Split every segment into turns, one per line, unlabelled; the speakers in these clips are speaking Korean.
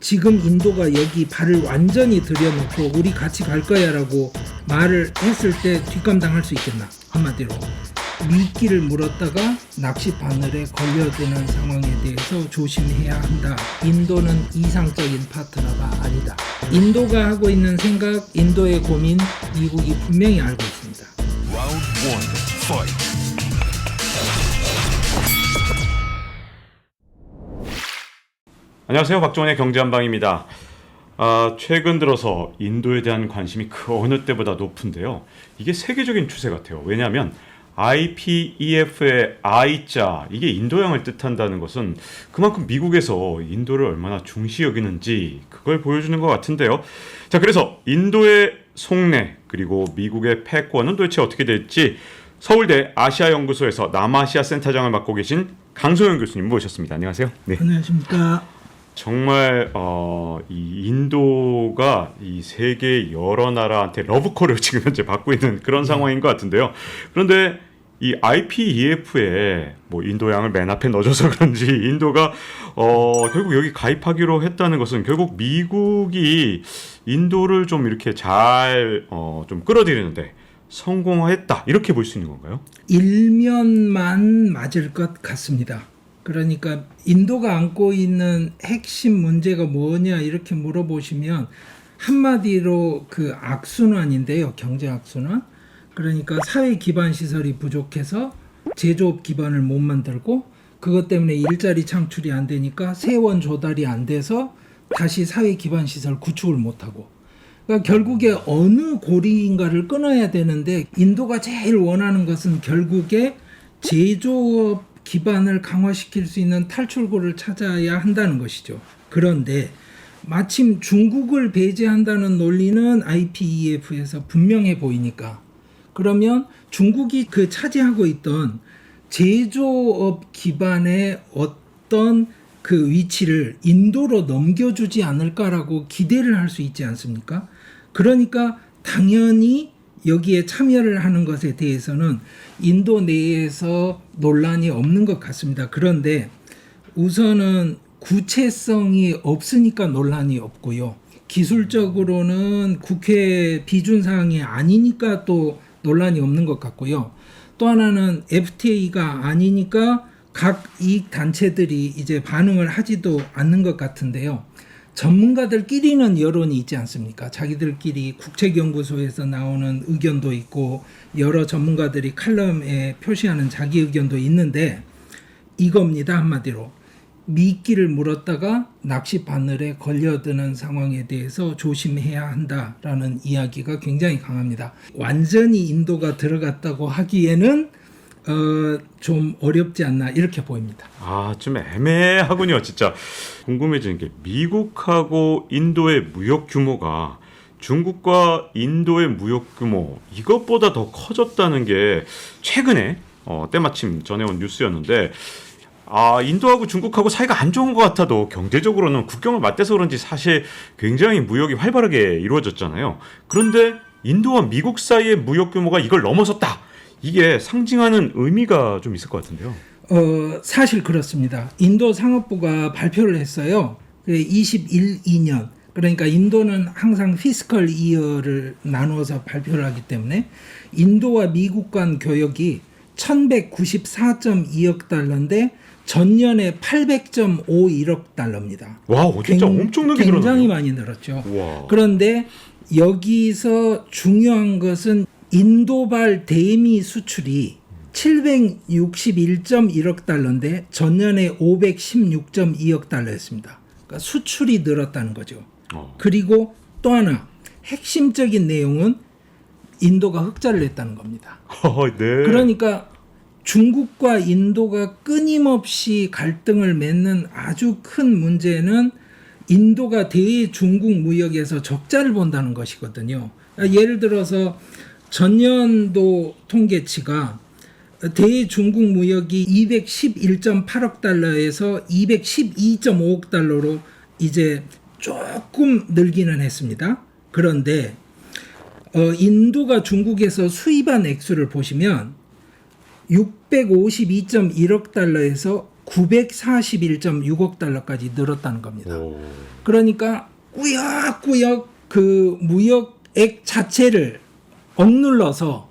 지금 인도가 여기 발을 완전히 들여놓고 우리 같이 갈 거야 라고 말을 했을 때 뒷감당할 수 있겠나? 한마디로 미끼를 물었다가 낚시 바늘에 걸려드는 상황에 대해서 조심해야 한다. 인도는 이상적인 파트너가 아니다. 인도가 하고 있는 생각, 인도의 고민, 미국이 분명히 알고 있습니다.
Round 1, fight.
안녕하세요. 박종원의 경제한방입니다. 최근 들어서 인도에 대한 관심이 그 어느 때보다 높은데요. 이게 세계적인 추세 같아요. 왜냐하면 IPEF의 I자, 이게 인도양을 뜻한다는 것은 그만큼 미국에서 인도를 얼마나 중시 여기는지 그걸 보여주는 것 같은데요. 자, 그래서 인도의 속내 그리고 미국의 패권은 도대체 어떻게 될지 서울대 아시아연구소에서 남아시아 센터장을 맡고 계신 강소영 교수님 모셨습니다. 안녕하세요.
네. 안녕하십니까.
정말 이 인도가 이 세계 여러 나라한테 러브콜을 지금 현재 받고 있는 그런 상황인 것 같은데요. 그런데 이 IPEF에 뭐 인도양을 맨 앞에 넣어줘서 그런지 인도가 결국 여기 가입하기로 했다는 것은 결국 미국이 인도를 좀 이렇게 잘 좀 끌어들이는데 성공했다 이렇게 볼 수 있는 건가요?
일면만 맞을 것 같습니다. 그러니까 인도가 안고 있는 핵심 문제가 뭐냐 이렇게 물어보시면 한마디로 그 악순환인데요. 경제 악순환. 그러니까 사회 기반 시설이 부족해서 제조업 기반을 못 만들고 그것 때문에 일자리 창출이 안 되니까 세원 조달이 안 돼서 다시 사회 기반 시설 구축을 못 하고 그러니까 결국에 어느 고리인가를 끊어야 되는데 인도가 제일 원하는 것은 결국에 제조업 기반을 강화시킬 수 있는 탈출구를 찾아야 한다는 것이죠. 그런데 마침 중국을 배제한다는 논리는 IPEF에서 분명해 보이니까 그러면 중국이 그 차지하고 있던 제조업 기반의 어떤 그 위치를 인도로 넘겨주지 않을까라고 기대를 할 수 있지 않습니까? 그러니까 당연히 여기에 참여를 하는 것에 대해서는 인도 내에서 논란이 없는 것 같습니다. 그런데 우선은 구체성이 없으니까 논란이 없고요. 기술적으로는 국회 비준사항이 아니니까 또 논란이 없는 것 같고요. 또 하나는 FTA가 아니니까 각 이익단체들이 이제 반응을 하지도 않는 것 같은데요. 전문가들끼리는 여론이 있지 않습니까? 자기들끼리 국책연구소에서 나오는 의견도 있고 여러 전문가들이 칼럼에 표시하는 자기 의견도 있는데 이겁니다. 한마디로 미끼를 물었다가 낚시 바늘에 걸려드는 상황에 대해서 조심해야 한다라는 이야기가 굉장히 강합니다. 완전히 인도가 들어갔다고 하기에는 좀 어렵지 않나 이렇게 보입니다.
좀 애매하군요. 진짜 궁금해지는 게 미국하고 인도의 무역 규모가 중국과 인도의 무역 규모 이것보다 더 커졌다는 게 최근에 때마침 전해온 뉴스였는데 인도하고 중국하고 사이가 안 좋은 것 같아도 경제적으로는 국경을 맞대서 그런지 사실 굉장히 무역이 활발하게 이루어졌잖아요. 그런데 인도와 미국 사이의 무역 규모가 이걸 넘어섰다. 이게 상징하는 의미가 좀 있을 것 같은데요.
사실 그렇습니다. 인도 상업부가 발표를 했어요. 21-2년. 그러니까 인도는 항상 피스컬 이어를 나누어서 발표를 하기 때문에 인도와 미국 간 교역이 1194.2억 달러인데 전년에 800.51억 달러입니다.
와, 진짜 엄청나게 늘었네요.
굉장히 많이 늘었죠.
와.
그런데 여기서 중요한 것은 인도발 대미 수출이 761.1억 달러인데 전년에 516.2억 달러였습니다. 그러니까 수출이 늘었다는 거죠. 그리고 또 하나 핵심적인 내용은 인도가 흑자를 냈다는 겁니다.
네.
그러니까 중국과 인도가 끊임없이 갈등을 맺는 아주 큰 문제는 인도가 대중국 무역에서 적자를 본다는 것이거든요. 예를 들어서 전년도 통계치가 대중국 무역이 211.8억 달러에서 212.5억 달러로 이제 조금 늘기는 했습니다. 그런데 인도가 중국에서 수입한 액수를 보시면 652.1억 달러에서 941.6억 달러까지 늘었다는 겁니다.
오.
그러니까 꾸역꾸역 그 무역액 자체를 억눌러서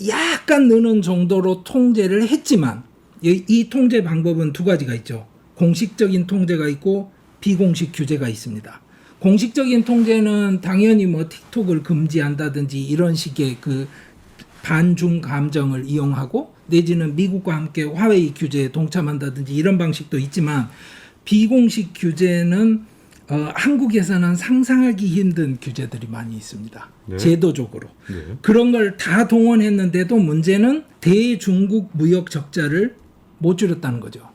약간 느는 정도로 통제를 했지만 이 통제 방법은 두 가지가 있죠. 공식적인 통제가 있고 비공식 규제가 있습니다. 공식적인 통제는 당연히 뭐 틱톡을 금지한다든지 이런 식의 그 반중 감정을 이용하고 내지는 미국과 함께 화웨이 규제에 동참한다든지 이런 방식도 있지만 비공식 규제는 한국에서는 상상하기 힘든 규제들이 많이 있습니다.
네.
제도적으로.
네.
그런 걸 다 동원했는데도 문제는 대중국 무역 적자를 못 줄였다는 거죠.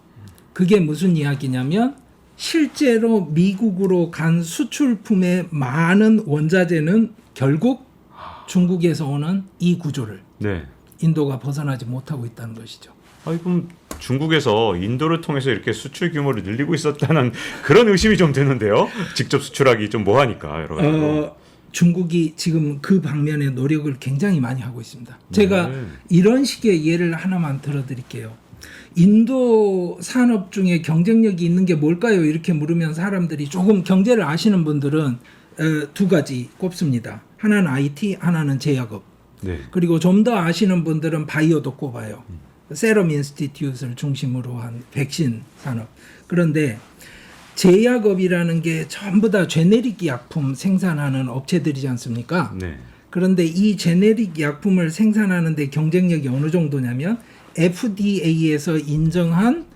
그게 무슨 이야기냐면 실제로 미국으로 간 수출품의 많은 원자재는 결국 중국에서 오는 이 구조를
네.
인도가 벗어나지 못하고 있다는 것이죠.
아니 그럼 중국에서 인도를 통해서 이렇게 수출 규모를 늘리고 있었다는 그런 의심이 좀 드는데요. 직접 수출하기 좀 뭐하니까 여러 가지.
중국이 지금 그 방면에 노력을 굉장히 많이 하고 있습니다. 제가
네.
이런 식의 예를 하나만 들어드릴게요. 인도 산업 중에 경쟁력이 있는 게 뭘까요? 이렇게 물으면 사람들이 조금 경제를 아시는 분들은 두 가지 꼽습니다. 하나는 IT, 하나는 제약업.
네.
그리고 좀 더 아시는 분들은 바이오도 꼽아요. 세럼 인스티튜트를 중심으로 한 백신 산업. 그런데 제약업이라는 게 전부 다 제네릭 약품 생산하는 업체들이지 않습니까?
네.
그런데 이 제네릭 약품을 생산하는데 경쟁력이 어느 정도냐면 FDA에서 인정한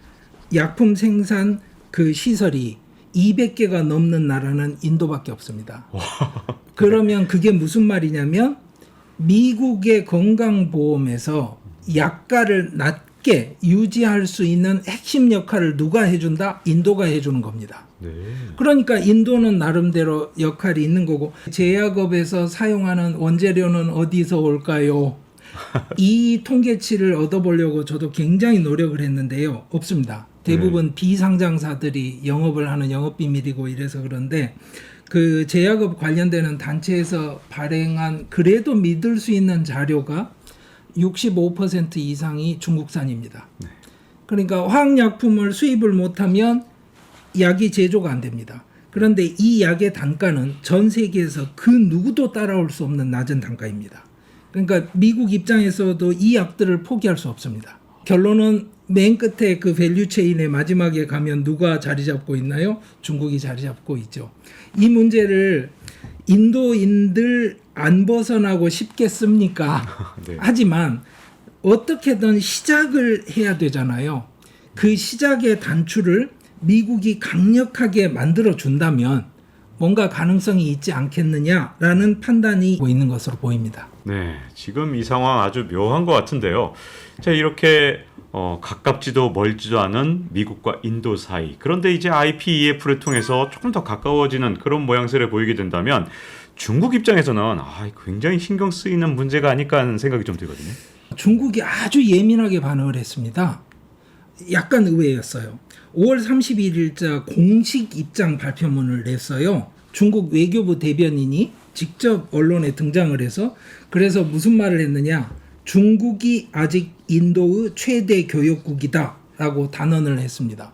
약품 생산 그 시설이 200개가 넘는 나라는 인도밖에 없습니다. 그러면 그게 무슨 말이냐면 미국의 건강보험에서 약가를 낮게 유지할 수 있는 핵심 역할을 누가 해준다? 인도가 해주는 겁니다.
네.
그러니까 인도는 나름대로 역할이 있는 거고 제약업에서 사용하는 원재료는 어디서 올까요? 이 통계치를 얻어보려고 저도 굉장히 노력을 했는데요. 없습니다. 대부분 비상장사들이 영업을 하는 영업비밀이고 이래서 그런데 그 제약업 관련되는 단체에서 발행한 그래도 믿을 수 있는 자료가 65% 이상이 중국산입니다. 그러니까 화학약품을 수입을 못하면 약이 제조가 안 됩니다. 그런데 이 약의 단가는 전 세계에서 그 누구도 따라올 수 없는 낮은 단가입니다. 그러니까 미국 입장에서도 이 약들을 포기할 수 없습니다. 결론은 맨 끝에 그 밸류체인의 마지막에 가면 누가 자리 잡고 있나요? 중국이 자리 잡고 있죠. 이 문제를 인도인들 안 벗어나고 싶겠습니까?
네.
하지만 어떻게든 시작을 해야 되잖아요. 그 시작의 단추를 미국이 강력하게 만들어 준다면 뭔가 가능성이 있지 않겠느냐라는 판단이 있는 것으로 보입니다.
네, 지금 이 상황 아주 묘한 것 같은데요. 자, 이렇게 가깝지도 멀지도 않은 미국과 인도 사이. 그런데 이제 IPEF를 통해서 조금 더 가까워지는 그런 모양새를 보이게 된다면 중국 입장에서는 굉장히 신경 쓰이는 문제가 아닐까 하는 생각이 좀 들거든요.
중국이 아주 예민하게 반응을 했습니다. 약간 의외였어요. 5월 31일자 공식 입장 발표문을 냈어요. 중국 외교부 대변인이 직접 언론에 등장을 해서 그래서 무슨 말을 했느냐. 중국이 아직 인도의 최대 교역국이다 라고 단언을 했습니다.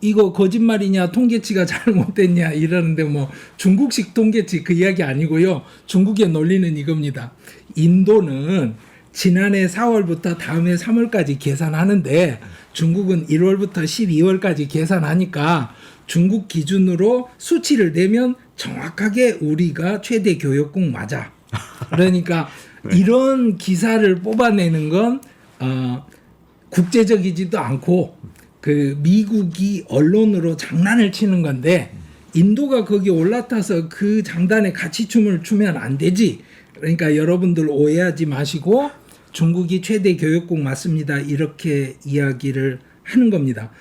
이거 거짓말이냐 통계치가 잘못됐냐 이러는데 뭐 중국식 통계치 그 이야기 아니고요. 중국의 논리는 이겁니다. 인도는 지난해 4월부터 다음해 3월까지 계산하는데 중국은 1월부터 12월까지 계산하니까 중국 기준으로 수치를 내면 정확하게 우리가 최대 교역국 맞아. 그러니까 네. 이런 기사를 뽑아내는 건 국제적이지도 않고 그 미국이 언론으로 장난을 치는 건데 인도가 거기 올라타서 그 장단에 같이 춤을 추면 안 되지. 그러니까 여러분들 오해하지 마시고 중국이 최대 교역국 맞습니다. 이렇게 이야기를 하는 겁니다.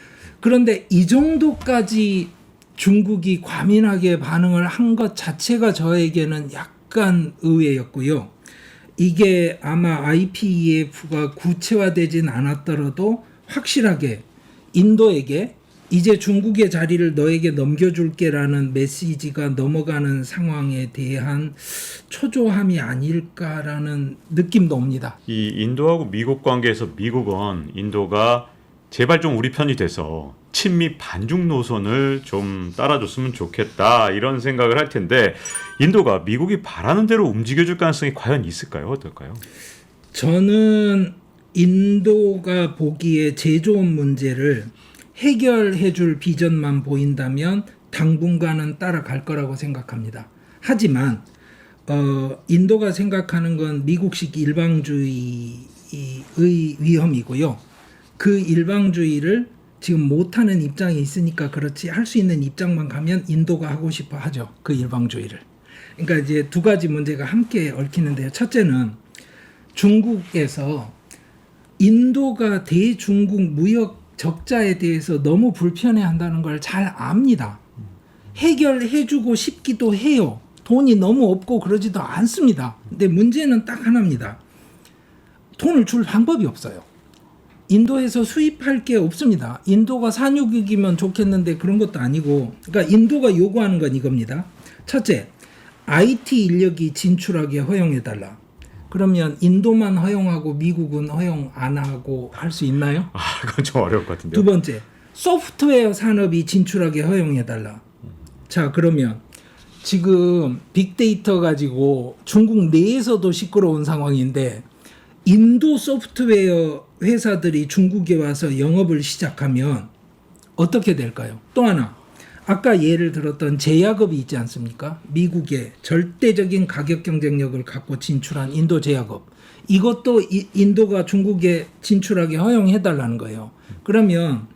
그런데 이 정도까지 중국이 과민하게 반응을 한 것 자체가 저에게는 약간 의외였고요. 이게 아마 IPEF가 구체화되진 않았더라도 확실하게 인도에게 이제 중국의 자리를 너에게 넘겨줄게라는 메시지가 넘어가는 상황에 대한 초조함이 아닐까라는 느낌도 옵니다.
이 인도하고 미국 관계에서 미국은 인도가 제발 좀 우리 편이 돼서 친미 반중 노선을 좀 따라줬으면 좋겠다 이런 생각을 할 텐데 인도가 미국이 바라는 대로 움직여줄 가능성이 과연 있을까요? 어떨까요?
저는 인도가 보기에 제일 좋은 문제를 해결해 줄 비전만 보인다면 당분간은 따라갈 거라고 생각합니다. 하지만 인도가 생각하는 건 미국식 일방주의의 위험이고요. 그 일방주의를 지금 못하는 입장에 있으니까 그렇지 할 수 있는 입장만 가면 인도가 하고 싶어 하죠. 그 일방주의를. 그러니까 이제 두 가지 문제가 함께 얽히는데요. 첫째는 중국에서 인도가 대중국 무역 적자에 대해서 너무 불편해한다는 걸 잘 압니다. 해결해주고 싶기도 해요. 돈이 너무 없고 그러지도 않습니다. 근데 문제는 딱 하나입니다. 돈을 줄 방법이 없어요. 인도에서 수입할 게 없습니다. 인도가 산유국이면 좋겠는데 그런 것도 아니고, 그러니까 인도가 요구하는 건 이겁니다. 첫째, IT 인력이 진출하게 허용해달라. 그러면 인도만 허용하고 미국은 허용 안 하고 할 수 있나요?
그건 좀 어려울 것 같은데요.
두 번째, 소프트웨어 산업이 진출하게 허용해달라. 자, 그러면 지금 빅데이터 가지고 중국 내에서도 시끄러운 상황인데 인도 소프트웨어 회사들이 중국에 와서 영업을 시작하면 어떻게 될까요? 또 하나, 아까 예를 들었던 제약업이 있지 않습니까? 미국의 절대적인 가격 경쟁력을 갖고 진출한 인도 제약업. 이것도 인도가 중국에 진출하게 허용해달라는 거예요. 그러면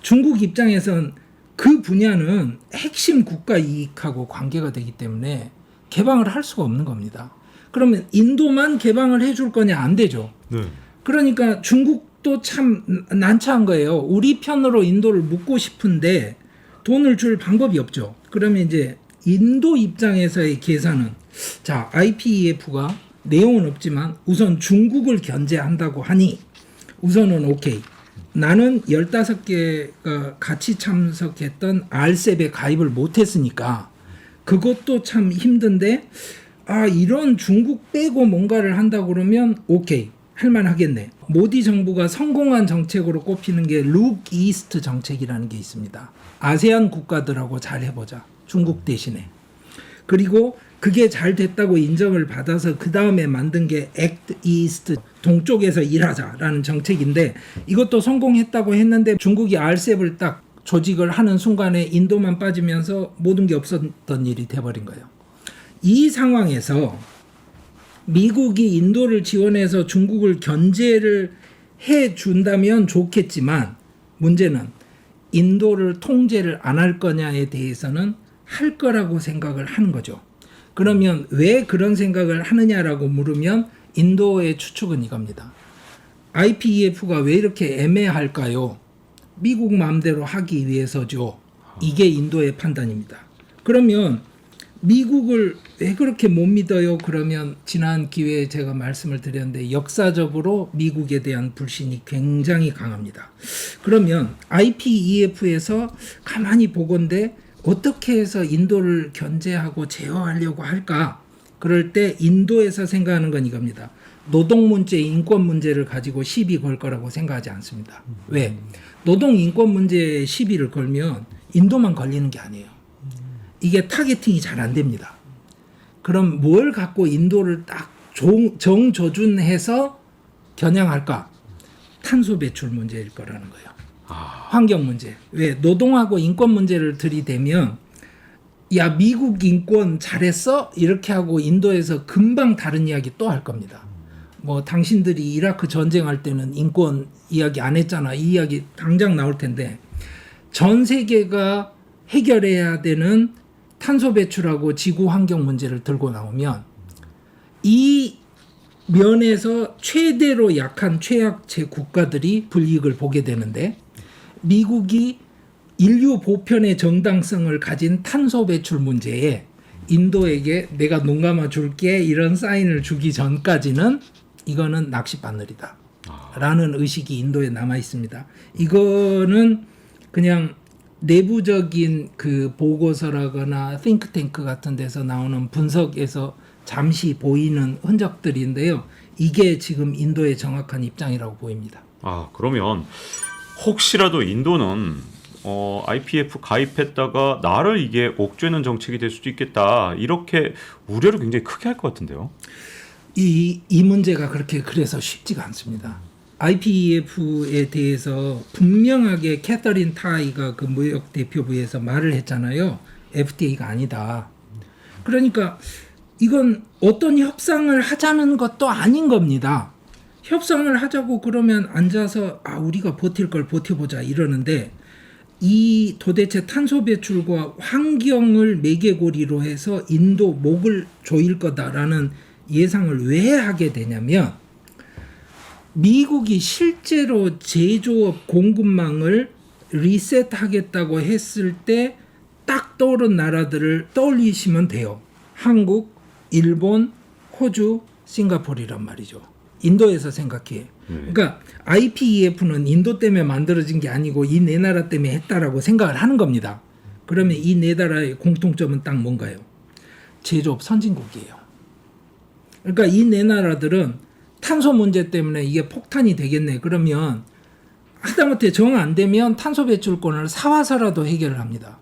중국 입장에선 그 분야는 핵심 국가 이익하고 관계가 되기 때문에 개방을 할 수가 없는 겁니다. 그러면 인도만 개방을 해줄 거냐? 안 되죠.
네.
그러니까 중국도 참 난처한 거예요. 우리 편으로 인도를 묶고 싶은데 돈을 줄 방법이 없죠. 그러면 이제 인도 입장에서의 계산은, 자, IPEF가 내용은 없지만 우선 중국을 견제한다고 하니 우선은 오케이. 나는 15개가 같이 참석했던 RCEP에 가입을 못했으니까 그것도 참 힘든데, 이런 중국 빼고 뭔가를 한다 그러면 오케이, 할만하겠네. 모디 정부가 성공한 정책으로 꼽히는 게 룩 이스트 정책이라는 게 있습니다. 아세안 국가들하고 잘 해보자. 중국 대신에. 그리고 그게 잘 됐다고 인정을 받아서 그 다음에 만든 게 액트 이스트, 동쪽에서 일하자라는 정책인데, 이것도 성공했다고 했는데 중국이 RCEP을 딱 조직을 하는 순간에 인도만 빠지면서 모든 게 없었던 일이 돼버린 거예요. 이 상황에서 미국이 인도를 지원해서 중국을 견제를 해준다면 좋겠지만, 문제는 인도를 통제를 안 할 거냐에 대해서는 할 거라고 생각을 하는 거죠. 그러면 왜 그런 생각을 하느냐라고 물으면 인도의 추측은 이겁니다. IPEF가 왜 이렇게 애매할까요? 미국 마음대로 하기 위해서죠. 이게 인도의 판단입니다. 그러면 미국을 왜 그렇게 못 믿어요? 그러면 지난 기회에 제가 말씀을 드렸는데 역사적으로 미국에 대한 불신이 굉장히 강합니다. 그러면 IPEF에서 가만히 보건대 어떻게 해서 인도를 견제하고 제어하려고 할까? 그럴 때 인도에서 생각하는 건 이겁니다. 노동 문제, 인권 문제를 가지고 시비 걸 거라고 생각하지 않습니다. 왜? 노동 인권 문제에 시비를 걸면 인도만 걸리는 게 아니에요. 이게 타겟팅이 잘 안 됩니다. 그럼 뭘 갖고 인도를 딱 정조준해서 겨냥할까? 탄소 배출 문제일 거라는 거예요. 환경 문제. 왜? 노동하고 인권 문제를 들이대면 야, 미국 인권 잘했어? 이렇게 하고 인도에서 금방 다른 이야기 또 할 겁니다. 뭐 당신들이 이라크 전쟁할 때는 인권 이야기 안 했잖아. 이 이야기 당장 나올 텐데, 전 세계가 해결해야 되는 탄소 배출하고 지구 환경 문제를 들고 나오면 이 면에서 최대로 약한 최약체 국가들이 불이익을 보게 되는데, 미국이 인류 보편의 정당성을 가진 탄소 배출 문제에 인도에게 내가 눈 감아 줄게 이런 사인을 주기 전까지는 이거는 낚싯바늘이다 라는 의식이 인도에 남아 있습니다. 이거는 그냥 내부적인 그 보고서라거나 띵크탱크 같은 데서 나오는 분석에서 잠시 보이는 흔적들인데요. 이게 지금 인도의 정확한 입장이라고 보입니다.
그러면 혹시라도 인도는 IPF 가입했다가 나를 이게 옥죄는 정책이 될 수도 있겠다 이렇게 우려를 굉장히 크게 할 것 같은데요.
이 문제가 그래서 쉽지가 않습니다. IPEF에 대해서 분명하게 캐서린 타이가 그 무역 대표부에서 말을 했잖아요. FTA가 아니다. 그러니까 이건 어떤 협상을 하자는 것도 아닌 겁니다. 협상을 하자고 그러면 앉아서 우리가 버틸 걸 버텨보자 이러는데 이 도대체 탄소 배출과 환경을 매개고리로 해서 인도 목을 조일 거다라는 예상을 왜 하게 되냐면 미국이 실제로 제조업 공급망을 리셋하겠다고 했을 때 딱 떠오른 나라들을 떠올리시면 돼요. 한국, 일본, 호주, 싱가포르란 말이죠. 인도에서 생각해. 그러니까 IPEF는 인도 때문에 만들어진 게 아니고 이 네 나라 때문에 했다라고 생각을 하는 겁니다. 그러면 이 네 나라의 공통점은 딱 뭔가요? 제조업 선진국이에요. 그러니까 이 네 나라들은 탄소 문제 때문에 이게 폭탄이 되겠네. 그러면 하다못해 정 안 되면 탄소 배출권을 사와서라도 해결을 합니다.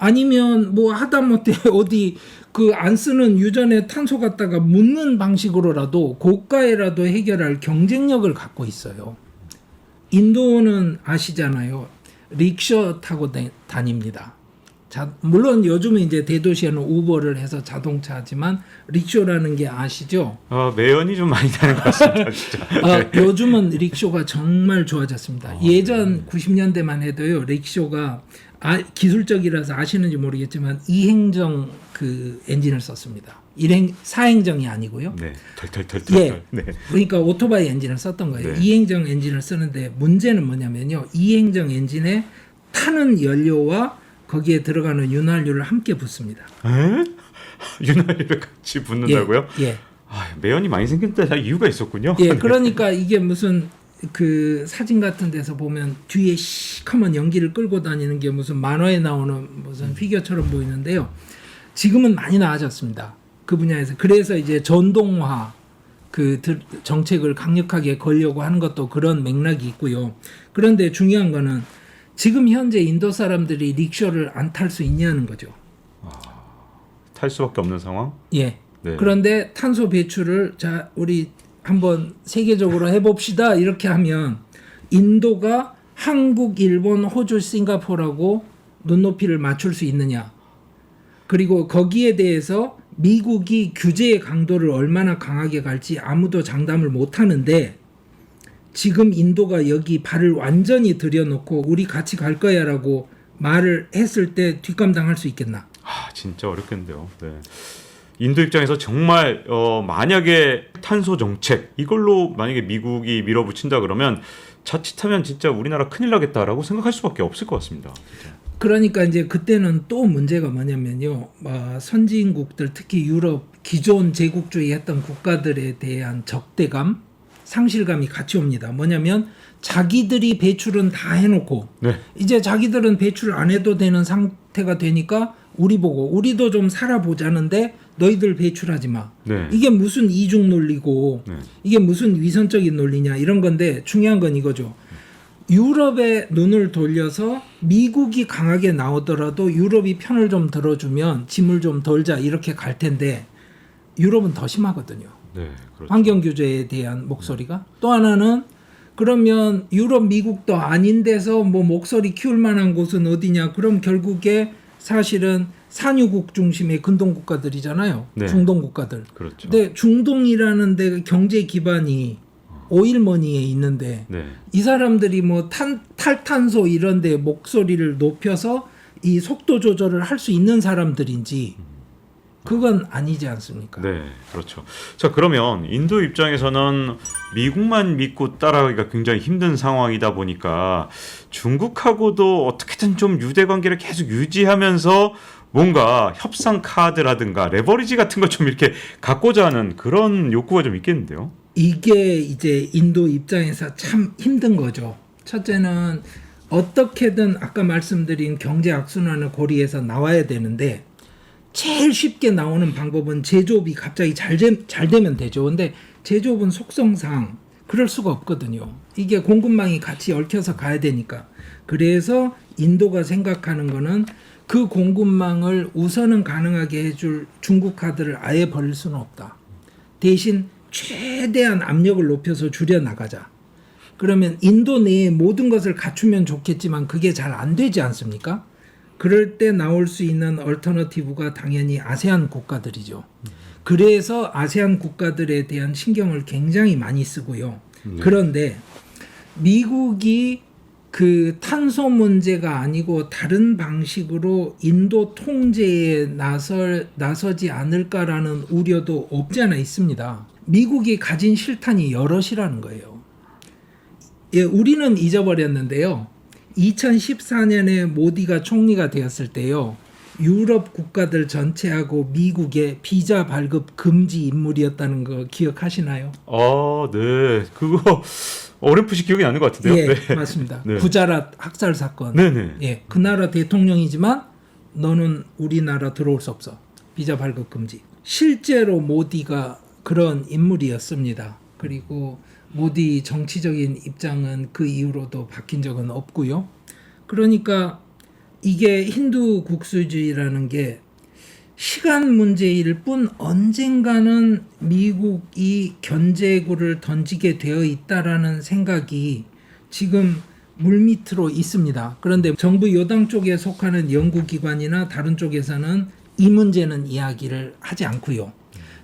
아니면 뭐 하다못해 어디 그 안 쓰는 유전에 탄소 갖다가 묻는 방식으로라도 고가에라도 해결할 경쟁력을 갖고 있어요. 인도는 아시잖아요. 릭셔 타고 다닙니다. 물론 요즘은 이제 대도시에는 우버를 해서 자동차지만 릭쇼라는 게 아시죠?
매연이 좀 많이 나는 것 같습니다. 진짜.
요즘은 릭쇼가 정말 좋아졌습니다. 예전 90년대만 해도요. 릭쇼가 기술적이라서 아시는지 모르겠지만 이행정 그 엔진을 썼습니다. 사행정이 아니고요.
네, 털털털털.
예.
네.
그러니까 오토바이 엔진을 썼던 거예요.
네.
이행정 엔진을 쓰는데 문제는 뭐냐면요. 이행정 엔진에 타는 연료와 거기에 들어가는 윤활유를 함께 붓습니다.
윤활유를 같이 붓는다고요?
예.
매연이 많이 생긴다 이유가 있었군요.
예, 그러니까 이게 무슨 그 사진 같은 데서 보면 뒤에 시커먼 연기를 끌고 다니는 게 무슨 만화에 나오는 무슨 피규어처럼 보이는데요. 지금은 많이 나아졌습니다. 그 분야에서. 그래서 이제 전동화 그 정책을 강력하게 걸려고 하는 것도 그런 맥락이 있고요. 그런데 중요한 거는 지금 현재 인도 사람들이 릭쇼를 안 탈 수 있냐는 거죠.
탈 수밖에 없는 상황?
예.
네.
그런데 탄소 배출을 우리 한번 세계적으로 해봅시다. 이렇게 하면 인도가 한국, 일본, 호주, 싱가포르하고 눈높이를 맞출 수 있느냐. 그리고 거기에 대해서 미국이 규제의 강도를 얼마나 강하게 갈지 아무도 장담을 못 하는데 지금 인도가 여기 발을 완전히 들여놓고 우리 같이 갈 거야라고 말을 했을 때 뒷감당할 수 있겠나?
진짜 어렵겠는데요. 네. 인도 입장에서 정말 만약에 탄소 정책 이걸로 만약에 미국이 밀어붙인다 그러면 자칫하면 진짜 우리나라 큰일 나겠다라고 생각할 수밖에 없을 것 같습니다. 진짜.
그러니까 이제 그때는 또 문제가 뭐냐면요. 선진국들 특히 유럽 기존 제국주의 했던 국가들에 대한 적대감, 상실감이 같이 옵니다. 뭐냐면 자기들이 배출은 다 해놓고 이제 자기들은 배출 안 해도 되는 상태가 되니까 우리 보고 우리도 좀 살아보자는데 너희들 배출하지 마. 이게 무슨 이중 논리고 이게 무슨 위선적인 논리냐 이런 건데 중요한 건 이거죠. 유럽의 눈을 돌려서 미국이 강하게 나오더라도 유럽이 편을 좀 들어주면 짐을 좀 덜자 이렇게 갈 텐데 유럽은 더 심하거든요.
네, 그렇죠.
환경 규제에 대한 목소리가. 또 하나는 그러면 유럽 미국도 아닌 데서 뭐 목소리 키울 만한 곳은 어디냐. 그럼 결국에 사실은 산유국 중심의 근동 국가들이잖아요. 중동 국가들.
그렇죠.
근데 중동이라는 데 경제 기반이 오일머니에 있는데 이 사람들이 뭐 탈탄소 이런 데 목소리를 높여서 이 속도 조절을 할 수 있는 사람들인지 그건 아니지 않습니까?
네, 그렇죠. 자, 그러면 인도 입장에서는 미국만 믿고 따라가기가 굉장히 힘든 상황이다 보니까 중국하고도 어떻게든 좀 유대 관계를 계속 유지하면서 뭔가 협상 카드라든가 레버리지 같은 걸 좀 이렇게 갖고자 하는 그런 욕구가 좀 있겠는데요.
이게 이제 인도 입장에서 참 힘든 거죠. 첫째는 어떻게든 아까 말씀드린 경제 악순환의 고리에서 나와야 되는데 제일 쉽게 나오는 방법은 제조업이 갑자기 잘 되면 되죠. 근데 제조업은 속성상 그럴 수가 없거든요. 이게 공급망이 같이 얽혀서 가야 되니까. 그래서 인도가 생각하는 거는 그 공급망을 우선은 가능하게 해줄 중국 카드를 아예 버릴 수는 없다. 대신 최대한 압력을 높여서 줄여나가자. 그러면 인도 내에 모든 것을 갖추면 좋겠지만 그게 잘 안 되지 않습니까? 그럴 때 나올 수 있는 얼터너티브가 당연히 아세안 국가들이죠. 그래서 아세안 국가들에 대한 신경을 굉장히 많이 쓰고요. 그런데 미국이 그 탄소 문제가 아니고 다른 방식으로 인도 통제에 나서지 않을까라는 우려도 없지 않아 있습니다. 미국이 가진 실탄이 여럿이라는 거예요. 예, 우리는 잊어버렸는데요. 2014년에 모디가 총리가 되었을 때요. 유럽 국가들 전체하고 미국의 비자 발급 금지 인물이었다는 거 기억하시나요?
네. 그거 어렴풋이 기억이 나는 것 같은데요.
예,
네.
맞습니다.
네.
구자랏 학살 사건.
네네.
예, 그 나라 대통령이지만 너는 우리나라 들어올 수 없어. 비자 발급 금지. 실제로 모디가 그런 인물이었습니다. 그리고 모디 정치적인 입장은 그 이후로도 바뀐 적은 없고요. 그러니까 이게 힌두 국수주의라는 게 시간 문제일 뿐 언젠가는 미국이 견제구를 던지게 되어 있다라는 생각이 지금 물밑으로 있습니다. 그런데 정부 여당 쪽에 속하는 연구기관이나 다른 쪽에서는 이 문제는 이야기를 하지 않고요.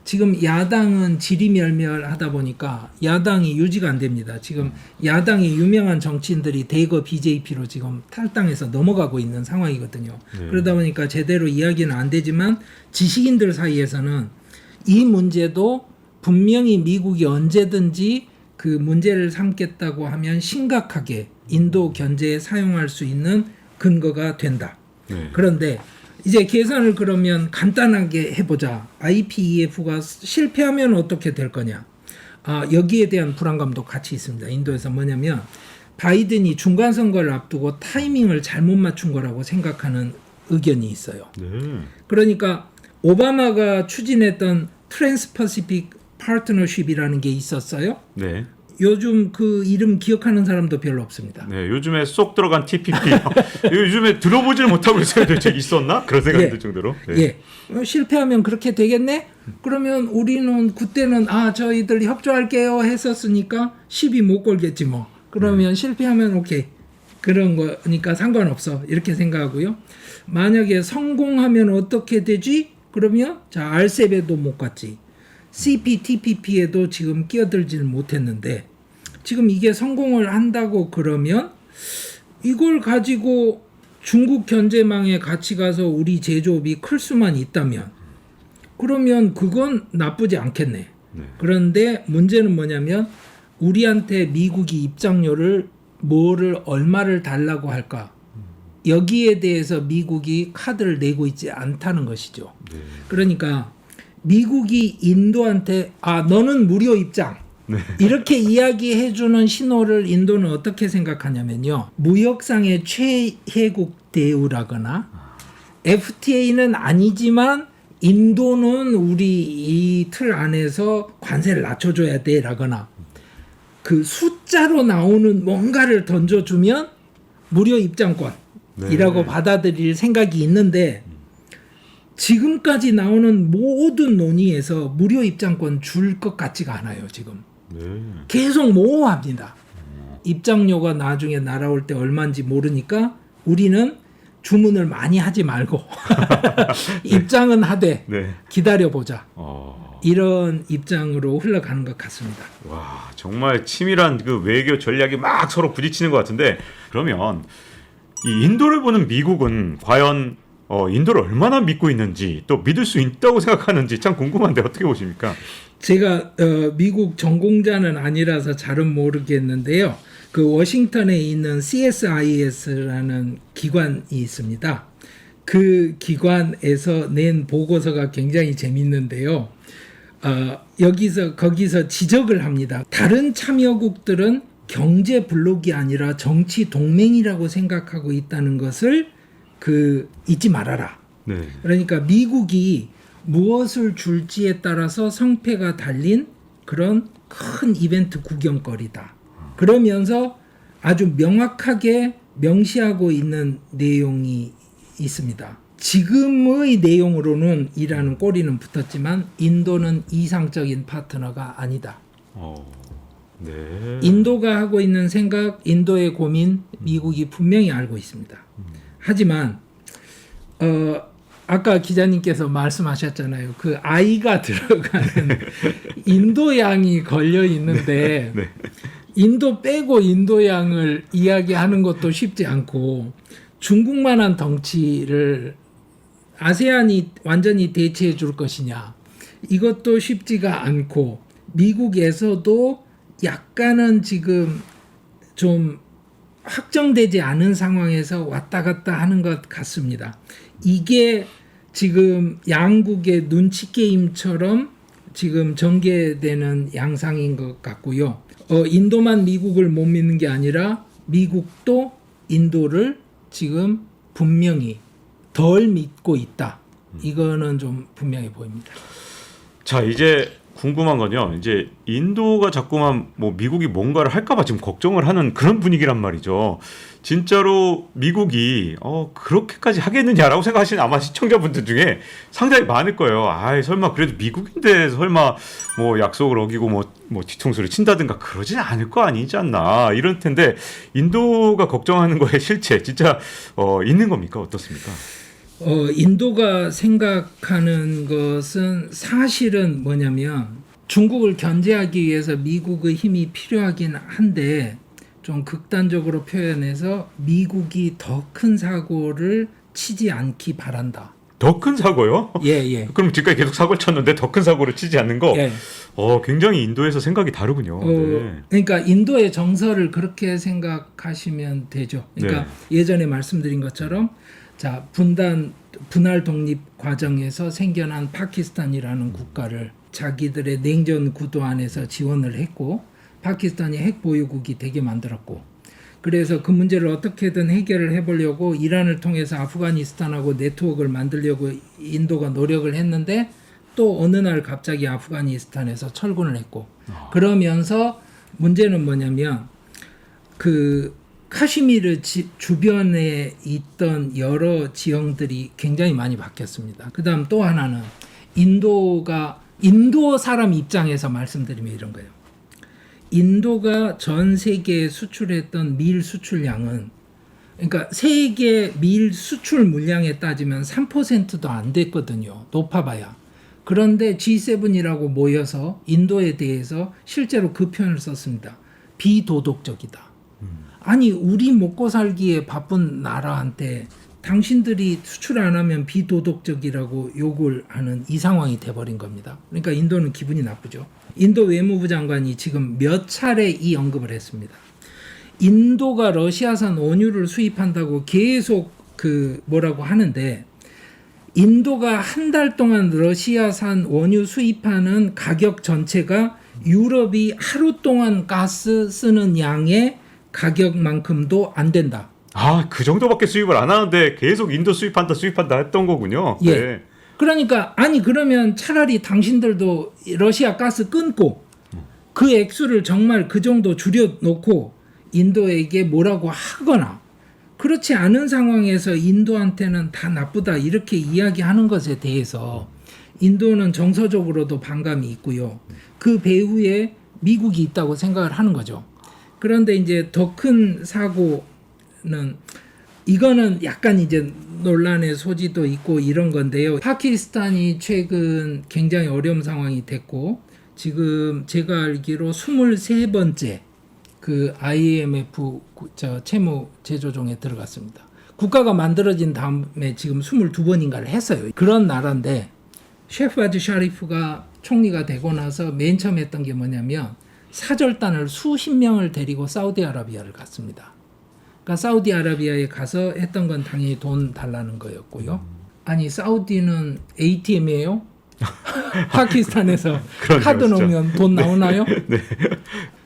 지금 야당은 지리멸멸하다 보니까 야당이 유지가 안 됩니다. 지금 야당의 유명한 정치인들이 대거 BJP로 지금 탈당해서 넘어가고 있는 상황이거든요. 그러다 보니까 제대로 이야기는 안 되지만 지식인들 사이에서는 이 문제도 분명히 미국이 언제든지 그 문제를 삼겠다고 하면 심각하게 인도 견제에 사용할 수 있는 근거가 된다.
네.
그런데 이제 계산을 그러면 간단하게 해보자. IPEF가 실패하면 어떻게 될 거냐. 여기에 대한 불안감도 같이 있습니다. 인도에서 뭐냐면 바이든이 중간선거를 앞두고 타이밍을 잘못 맞춘 거라고 생각하는 의견이 있어요.
네.
그러니까 오바마가 추진했던 트랜스퍼시픽 파트너십이라는 게 있었어요.
네.
요즘 그 이름 기억하는 사람도 별로 없습니다.
네, 요즘에 쏙 들어간 TPP. 요즘에 들어보질 못하고 있어요. 도대체 있었나? 그런 생각이
예.
들 정도로. 네.
예. 실패하면 그렇게 되겠네? 그러면 우리는 그때는 저희들 협조할게요 했었으니까 시비 못 걸겠지 뭐. 그러면 실패하면 오케이. 그런 거니까 상관없어. 이렇게 생각하고요. 만약에 성공하면 어떻게 되지? 그러면 자, RCEP에도 못 갔지. CPTPP에도 지금 끼어들지는 못했는데 지금 이게 성공을 한다고 그러면 이걸 가지고 중국 견제망에 같이 가서 우리 제조업이 클 수만 있다면 그러면 그건 나쁘지 않겠네.
네.
그런데 문제는 뭐냐면 우리한테 미국이 입장료를 얼마를 달라고 할까? 여기에 대해서 미국이 카드를 내고 있지 않다는 것이죠.
네.
그러니까 미국이 인도한테 너는 무료 입장
네.
이렇게 이야기해주는 신호를 인도는 어떻게 생각하냐면요. 무역상의 최혜국 대우라거나 FTA는 아니지만 인도는 우리 이 틀 안에서 관세를 낮춰줘야 돼라거나 그 숫자로 나오는 뭔가를 던져주면 무료 입장권이라고 받아들일 생각이 있는데 지금까지 나오는 모든 논의에서 무료 입장권 줄 것 같지가 않아요. 지금
네.
계속 모호합니다. 입장료가 나중에 날아올 때 얼마인지 모르니까 우리는 주문을 많이 하지 말고 입장은 하되
네.
기다려보자.
어.
이런 입장으로 흘러가는 것 같습니다.
와, 정말 치밀한 그 외교 전략이 막 서로 부딪히는 것 같은데 그러면 이 인도를 보는 미국은 과연 인도를 얼마나 믿고 있는지 또 믿을 수 있다고 생각하는지 참 궁금한데 어떻게 보십니까?
제가 미국 전공자는 아니라서 잘은 모르겠는데요. 그 워싱턴에 있는 CSIS라는 기관이 있습니다. 그 기관에서 낸 보고서가 굉장히 재밌는데요. 거기서 지적을 합니다. 다른 참여국들은 경제 블록이 아니라 정치 동맹이라고 생각하고 있다는 것을 잊지 말아라.
네.
그러니까 미국이 무엇을 줄지에 따라서 성패가 달린 그런 큰 이벤트 구경거리다. 그러면서 아주 명확하게 명시하고 있는 내용이 있습니다. 지금의 내용으로는 이라는 꼬리는 붙었지만 인도는 이상적인 파트너가 아니다.
네.
인도가 하고 있는 생각, 인도의 고민, 미국이 분명히 알고 있습니다. 하지만 아까 기자님께서 말씀하셨잖아요. 그 아이가 들어가는 인도양이 걸려 있는데
네.
인도 빼고 인도양을 이야기하는 것도 쉽지 않고 중국만한 덩치를 아세안이 완전히 대체해 줄 것이냐 이것도 쉽지가 않고 미국에서도 약간은 지금 좀 확정되지 않은 상황에서 왔다 갔다 하는 것 같습니다. 이게 지금 양국의 눈치 게임처럼 지금 전개되는 양상인 것 같고요. 인도만 미국을 못 믿는 게 아니라 미국도 인도를 지금 분명히 덜 믿고 있다. 이거는 좀 분명해 보입니다.
자, 이제 궁금한 건요. 이제 인도가 자꾸만 뭐 미국이 뭔가를 할까봐 지금 걱정을 하는 그런 분위기란 말이죠. 진짜로 미국이 그렇게까지 하겠느냐라고 생각하시는 아마 시청자분들 중에 상당히 많을 거예요. 아이 설마 그래도 미국인데 설마 뭐 약속을 어기고 뭐 뒤통수를 친다든가 그러진 않을 거 아니지 않나 이럴 텐데 인도가 걱정하는 거에 실체 진짜 있는 겁니까? 어떻습니까?
인도가 생각하는 것은 사실은 뭐냐면 중국을 견제하기 위해서 미국의 힘이 필요하긴 한데 좀 극단적으로 표현해서 미국이 더 큰 사고를 치지 않기 바란다.
더 큰 사고요?
예.
그럼 지금까지 계속 사고를 쳤는데 더 큰 사고를 치지 않는 거?
예.
굉장히 인도에서 생각이 다르군요. 네.
그러니까 인도의 정서를 그렇게 생각하시면 되죠. 그러니까 예전에 말씀드린 것처럼 자 분할 독립 과정에서 생겨난 파키스탄이라는 국가를 자기들의 냉전 구도 안에서 지원을 했고 파키스탄이 핵 보유국이 되게 만들었고 그래서 그 문제를 어떻게든 해결을 해보려고 이란을 통해서 아프가니스탄하고 네트워크를 만들려고 인도가 노력을 했는데 또 어느 날 갑자기 아프가니스탄에서 철군을 했고 그러면서 문제는 뭐냐면 그 카시미르 주변에 있던 여러 지형들이 굉장히 많이 바뀌었습니다. 그 다음 또 하나는 인도 사람 입장에서 말씀드리면 이런 거예요. 인도가 전 세계에 수출했던 밀 수출량은 그러니까 세계 밀 수출 물량에 따지면 3%도 안 됐거든요. 높아봐야. 그런데 G7이라고 모여서 인도에 대해서 실제로 그 표현을 썼습니다. 비도덕적이다. 아니 우리 먹고 살기에 바쁜 나라한테 당신들이 수출 안 하면 비도덕적이라고 욕을 하는 이 상황이 돼버린 겁니다. 그러니까 인도는 기분이 나쁘죠. 인도 외무부 장관이 지금 몇 차례 이 언급을 했습니다. 인도가 러시아산 원유를 수입한다고 계속 뭐라고 하는데 인도가 한 달 동안 러시아산 원유 수입하는 가격 전체가 유럽이 하루 동안 가스 쓰는 양의 가격만큼도 안 된다.
그 정도밖에 수입을 안 하는데 계속 인도 수입한다 했던 거군요.
예.
네.
그러니까 아니 그러면 차라리 당신들도 러시아 가스 끊고 그 액수를 정말 그 정도 줄여놓고 인도에게 뭐라고 하거나 그렇지 않은 상황에서 인도한테는 다 나쁘다 이렇게 이야기하는 것에 대해서 인도는 정서적으로도 반감이 있고요. 그 배후에 미국이 있다고 생각을 하는 거죠. 그런데 이제 더 큰 사고는 이거는 약간 이제 논란의 소지도 있고 이런 건데요. 파키스탄이 최근 굉장히 어려운 상황이 됐고 지금 제가 알기로 23번째 그 IMF 채무 제조종에 들어갔습니다. 국가가 만들어진 다음에 지금 22번인가를 했어요. 그런 나라인데 셰프아즈 샤리프가 총리가 되고 나서 맨 처음 했던 게 뭐냐면 사절단을 수십 명을 데리고 사우디아라비아를 갔습니다. 그러니까 사우디아라비아에 가서 했던 건 당연히 돈 달라는 거였고요. 아니 사우디는 ATM이에요? 파키스탄에서 카드 넣으면 돈 나오나요?
네.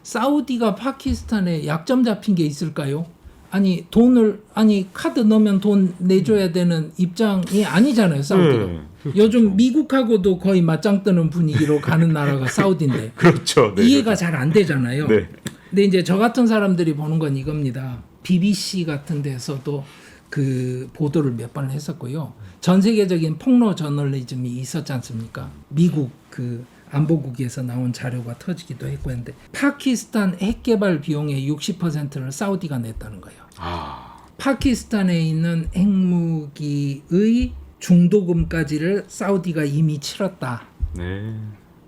사우디가 파키스탄에 약점 잡힌 게 있을까요? 아니 카드 넣으면 돈 내줘야 되는 입장이 아니잖아요, 사우디가.
네,
요즘 미국하고도 거의 맞짱 뜨는 분위기로 가는 나라가 사우디인데
그렇죠. 네,
이해가 잘 안 되잖아요.
네.
근데 이제 저 같은 사람들이 보는 건 이겁니다. BBC 같은 데서도 그 보도를 몇 번을 했었고요. 전 세계적인 폭로 저널리즘이 있었지 않습니까? 미국 그 안보국에서 나온 자료가 터지기도 했고 했는데 파키스탄 핵 개발 비용의 60%를 사우디가 냈다는 거예요. 파키스탄에 있는 핵무기의 중도금까지를 사우디가 이미 치렀다.
네.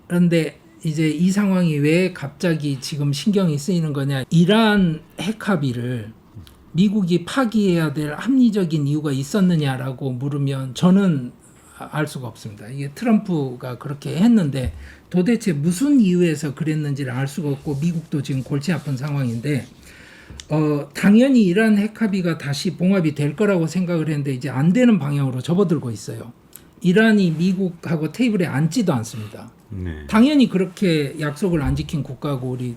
그런데 이제 이 상황이 왜 갑자기 지금 신경이 쓰이는 거냐? 이란 핵 합의를 미국이 파기해야 될 합리적인 이유가 있었느냐라고 물으면 저는 알 수가 없습니다. 이게 트럼프가 그렇게 했는데 도대체 무슨 이유에서 그랬는지를 알 수가 없고 미국도 지금 골치 아픈 상황인데 당연히 이란 핵 합의가 다시 봉합이 될 거라고 생각을 했는데 이제 안 되는 방향으로 접어들고 있어요. 이란이 미국하고 테이블에 앉지도 않습니다.
네.
당연히 그렇게 약속을 안 지킨 국가고 우리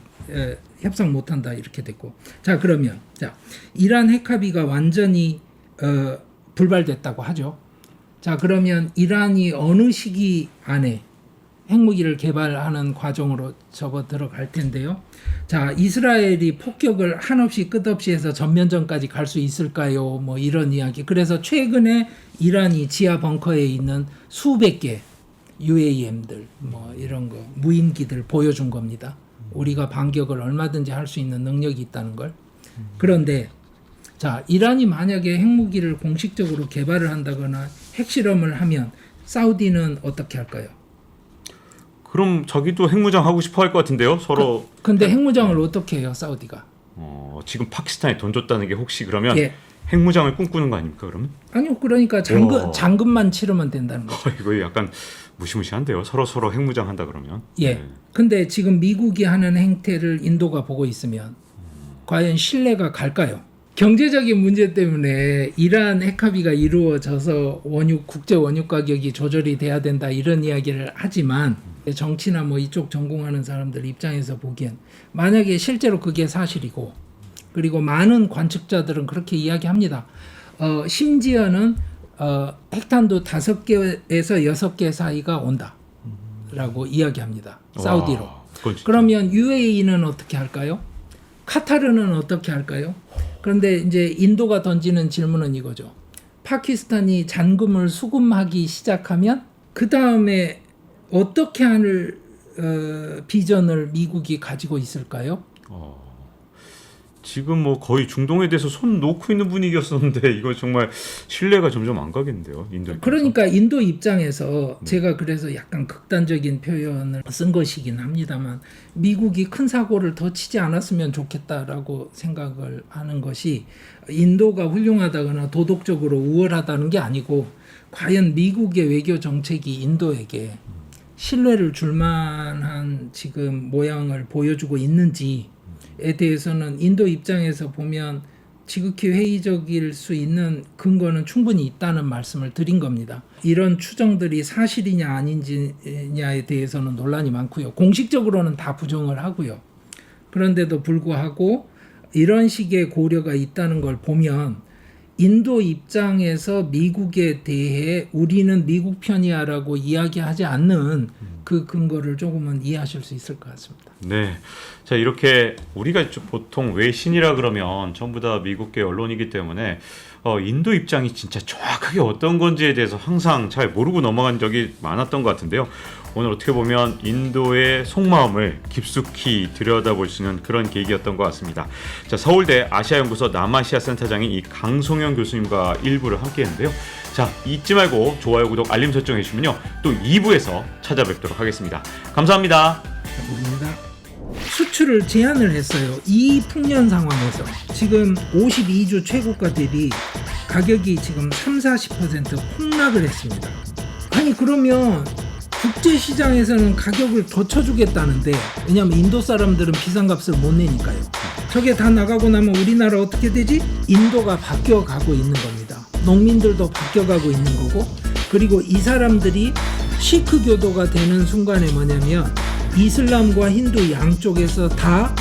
협상 못한다 이렇게 됐고 자 그러면 이란 핵 합의가 완전히 불발됐다고 하죠. 자 그러면 이란이 어느 시기 안에 핵무기를 개발하는 과정으로 접어들어갈 텐데요. 자 이스라엘이 폭격을 한없이 끝없이 해서 전면전까지 갈 수 있을까요? 뭐 이런 이야기. 그래서 최근에 이란이 지하 벙커에 있는 수백 개 UAM들 뭐 이런 거 무인기들 보여준 겁니다. 우리가 반격을 얼마든지 할 수 있는 능력이 있다는 걸. 그런데 자 이란이 만약에 핵무기를 공식적으로 개발을 한다거나 핵실험을 하면 사우디는 어떻게 할까요?
그럼 자기도 핵무장 하고 싶어 할 것 같은데요. 서로.
근데 핵무장을 어떻게 해요, 사우디가?
지금 파키스탄에 돈 줬다는 게 혹시 그러면
예.
핵무장을 꿈꾸는 거 아닙니까? 그러면?
아니요, 그러니까 잔금만 치르면 된다는 거죠.
이거 약간 무시무시한데요. 서로 핵무장 한다 그러면.
예.
네.
근데 지금 미국이 하는 행태를 인도가 보고 있으면 과연 신뢰가 갈까요? 경제적인 문제 때문에 이란 핵합의가 이루어져서 국제 원유 가격이 조절이 돼야 된다 이런 이야기를 하지만 정치나 뭐 이쪽 전공하는 사람들 입장에서 보기엔 만약에 실제로 그게 사실이고 그리고 많은 관측자들은 그렇게 이야기합니다. 심지어는 핵탄두 5개에서 6개 사이가 온다라고 이야기합니다. 사우디로. 그러면 UAE는 어떻게 할까요? 카타르는 어떻게 할까요? 그런데 이제 인도가 던지는 질문은 이거죠. 파키스탄이 잔금을 수금하기 시작하면 그 다음에 어떻게 하는 비전을 미국이 가지고 있을까요?
지금 뭐 거의 중동에 대해서 손 놓고 있는 분위기였었는데 이거 정말 신뢰가 점점 안 가겠는데요. 인도 입장에서.
그러니까 인도 입장에서 제가 그래서 약간 극단적인 표현을 쓴 것이긴 합니다만 미국이 큰 사고를 더 치지 않았으면 좋겠다라고 생각을 하는 것이 인도가 훌륭하다거나 도덕적으로 우월하다는 게 아니고 과연 미국의 외교 정책이 인도에게 신뢰를 줄 만한 지금 모양을 보여주고 있는지에 대해서는 인도 입장에서 보면 지극히 회의적일 수 있는 근거는 충분히 있다는 말씀을 드린 겁니다. 이런 추정들이 사실이냐 아닌지냐에 대해서는 논란이 많고요. 공식적으로는 다 부정을 하고요. 그런데도 불구하고 이런 식의 고려가 있다는 걸 보면 인도 입장에서 미국에 대해 우리는 미국 편이야라고 이야기하지 않는 그 근거를 조금은 이해하실 수 있을 것 같습니다.
네. 자, 이렇게 우리가 보통 외신이라 그러면 전부 다 미국계 언론이기 때문에 인도 입장이 진짜 정확하게 어떤 건지에 대해서 항상 잘 모르고 넘어간 적이 많았던 것 같은데요. 오늘 어떻게 보면 인도의 속마음을 깊숙이 들여다볼 수 있는 그런 계기였던 것 같습니다. 자, 서울대 아시아연구소 남아시아 센터장인 이 강송영 교수님과 1부를 함께 했는데요. 자, 잊지 말고 좋아요, 구독, 알림 설정 해주시면요. 또 2부에서 찾아뵙도록 하겠습니다. 감사합니다.
감사합니다. 수출을 제한을 했어요. 이 풍년 상황에서 지금 52주 최고가 대비 가격이 지금 30-40% 폭락을 했습니다. 아니 그러면 국제시장에서는 가격을 더 쳐주겠다는데 왜냐하면 인도 사람들은 비상값을 못 내니까요. 저게 다 나가고 나면 우리나라 어떻게 되지? 인도가 바뀌어가고 있는 겁니다. 농민들도 바뀌어가고 있는 거고 그리고 이 사람들이 시크 교도가 되는 순간에 뭐냐면 이슬람과 힌두 양쪽에서 다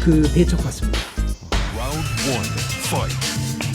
그 배척받습니다.
Round 1. fight.